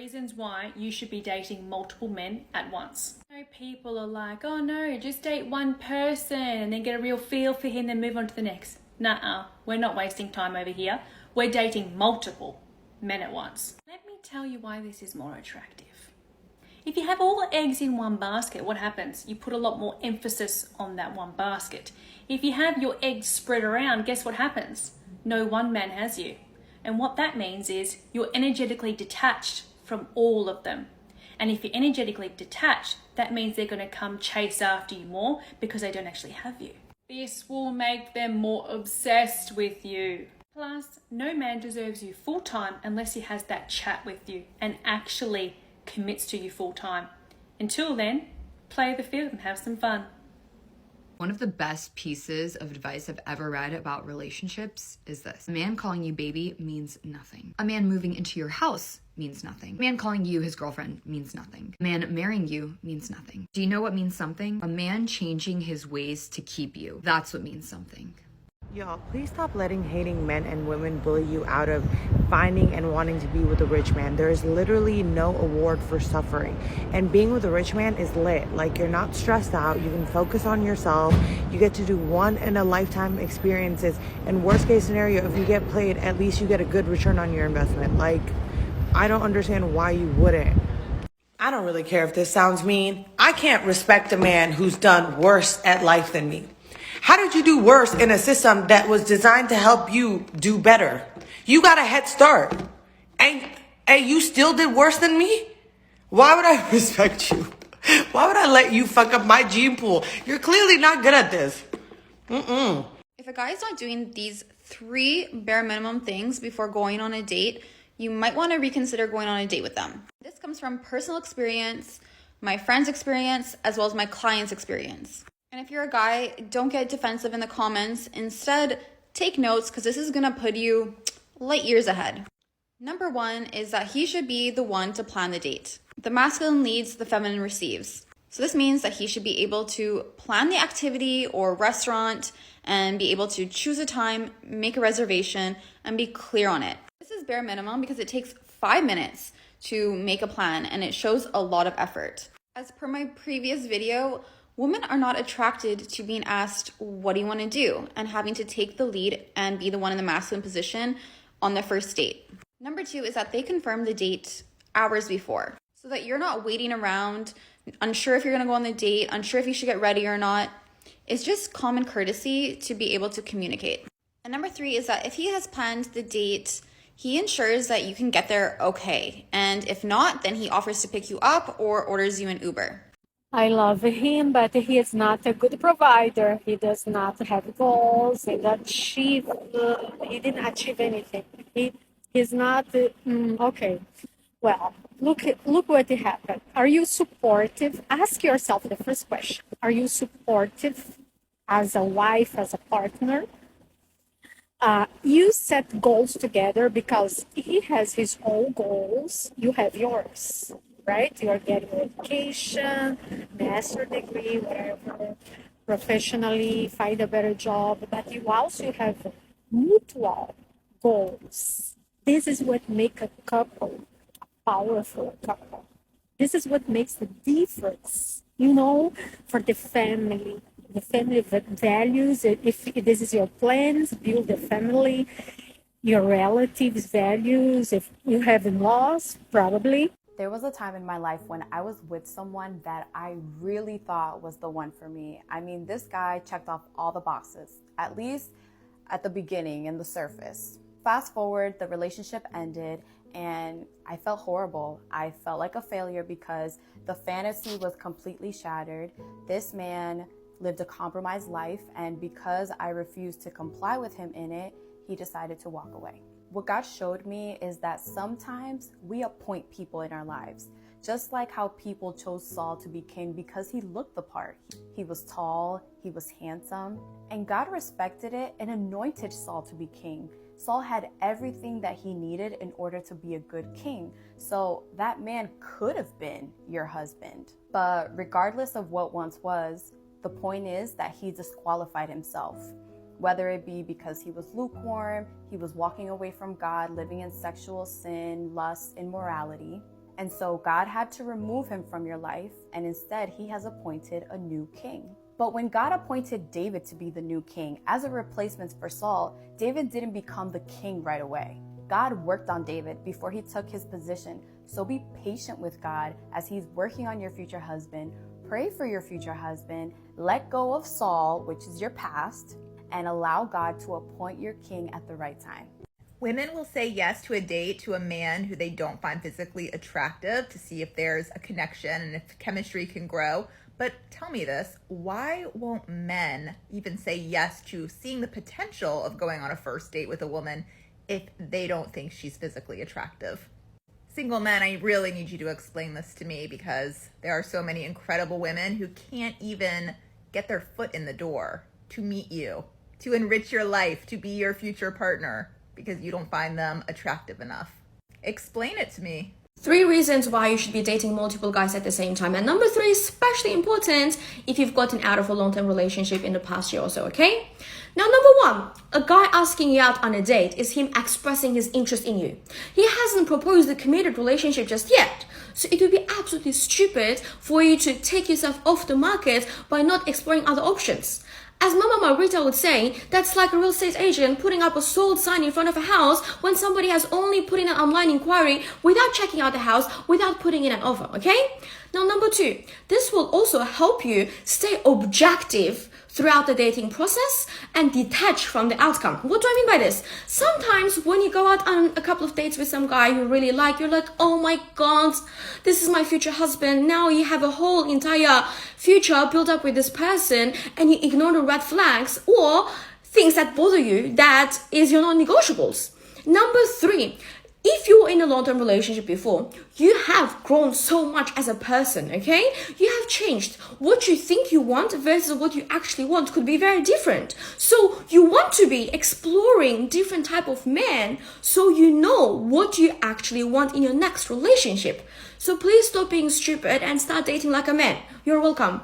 reasons why you should be dating multiple men at once. People are like, oh no, just date one person and then get a real feel for him, then move on to the next. Nuh-uh, we're not wasting time over here. We're dating multiple men at once. Let me tell you why this is more attractive. If you have all the eggs in one basket, what happens? You put a lot more emphasis on that one basket. If you have your eggs spread around, guess what happens? No one man has you. And what that means is you're energetically detached from all of them. And if you're energetically detached, that means they're going to come chase after you more because they don't actually have you. This will make them more obsessed with you. Plus, no man deserves you full time unless he has that chat with you and actually commits to you full time. Until then, play the field and have some fun. One of the best pieces of advice I've ever read about relationships is this. A man calling you baby means nothing. A man moving into your house means nothing. A man calling you his girlfriend means nothing. A man marrying you means nothing. Do you know what means something? A man changing his ways to keep you. That's what means something. Y'all, please stop letting hating men and women bully you out of finding and wanting to be with a rich man. There is literally no award for suffering. And being with a rich man is lit. Like, you're not stressed out. You can focus on yourself. You get to do one in a lifetime experiences. And worst case scenario, if you get played, at least you get a good return on your investment. Like, I don't understand why you wouldn't. I don't really care if this sounds mean. I can't respect a man who's done worse at life than me. How did you do worse in a system that was designed to help you do better? You got a head start. And you still did worse than me? Why would I respect you? Why would I let you fuck up my gene pool? You're clearly not good at this. If a guy is not doing these 3 bare minimum things before going on a date, you might want to reconsider going on a date with them. This comes from personal experience, my friend's experience, as well as my client's experience. And if you're a guy, don't get defensive in the comments. Instead, take notes because this is going to put you light years ahead. Number 1 is that he should be the one to plan the date. The masculine leads, the feminine receives. So this means that he should be able to plan the activity or restaurant and be able to choose a time, make a reservation, and be clear on it. This is bare minimum because it takes 5 minutes to make a plan and it shows a lot of effort. As per my previous video, women are not attracted to being asked, what do you want to do? And having to take the lead and be the one in the masculine position on the first date. Number 2 is that they confirm the date hours before so that you're not waiting around, unsure if you're going to go on the date, unsure if you should get ready or not. It's just common courtesy to be able to communicate. And number 3 is that if he has planned the date, he ensures that you can get there okay. And if not, then he offers to pick you up or orders you an Uber. I love him, but he is not a good provider. He does not have goals. He didn't achieve anything. He's not okay. Well, look what happened. Are you supportive? Ask yourself the first question. Are you supportive as a wife, as a partner? You set goals together because he has his own goals. You have yours. Right? You're getting education, master degree, whatever, professionally, find a better job, but you also have mutual goals. This is what makes a couple a powerful couple. This is what makes the difference, for the family. The family values, if this is your plans, build a family, your relatives' values, if you have in-laws, probably. There was a time in my life when I was with someone that I really thought was the one for me. I mean, this guy checked off all the boxes, at least at the beginning and the surface. Fast forward, the relationship ended and I felt horrible. I felt like a failure because the fantasy was completely shattered. This man lived a compromised life, and because I refused to comply with him in it, he decided to walk away. What God showed me is that sometimes we appoint people in our lives, just like how people chose Saul to be king because he looked the part. He was tall, he was handsome, and God respected it and anointed Saul to be king. Saul had everything that he needed in order to be a good king. So that man could have been your husband. But regardless of what once was, the point is that he disqualified himself. Whether it be because he was lukewarm, he was walking away from God, living in sexual sin, lust, immorality. And so God had to remove him from your life, and instead he has appointed a new king. But when God appointed David to be the new king as a replacement for Saul, David didn't become the king right away. God worked on David before he took his position. So be patient with God as he's working on your future husband. Pray for your future husband. Let go of Saul, which is your past, and allow God to appoint your king at the right time. Women will say yes to a date to a man who they don't find physically attractive to see if there's a connection and if chemistry can grow. But tell me this, why won't men even say yes to seeing the potential of going on a first date with a woman if they don't think she's physically attractive? Single men, I really need you to explain this to me, because there are so many incredible women who can't even get their foot in the door to meet you, to enrich your life, to be your future partner, because you don't find them attractive enough. Explain it to me. 3 reasons why you should be dating multiple guys at the same time. And number 3 is especially important if you've gotten out of a long-term relationship in the past year or so, okay? Now, number 1, a guy asking you out on a date is him expressing his interest in you. He hasn't proposed a committed relationship just yet. So it would be absolutely stupid for you to take yourself off the market by not exploring other options. As Mama Margarita would say, that's like a real estate agent putting up a sold sign in front of a house when somebody has only put in an online inquiry without checking out the house, without putting in an offer, okay? Now, number 2, this will also help you stay objective throughout the dating process and detach from the outcome. What do I mean by this? Sometimes when you go out on a couple of dates with some guy you really like, you're like, oh my God, this is my future husband. Now you have a whole entire future built up with this person, and you ignore the red flags or things that bother you that is your non-negotiables. Number 3, if you were in a long-term relationship before, you have grown so much as a person, okay? You have changed. What you think you want versus what you actually want could be very different. So you want to be exploring different type of men so you know what you actually want in your next relationship. So please stop being stupid and start dating like a man. You're welcome.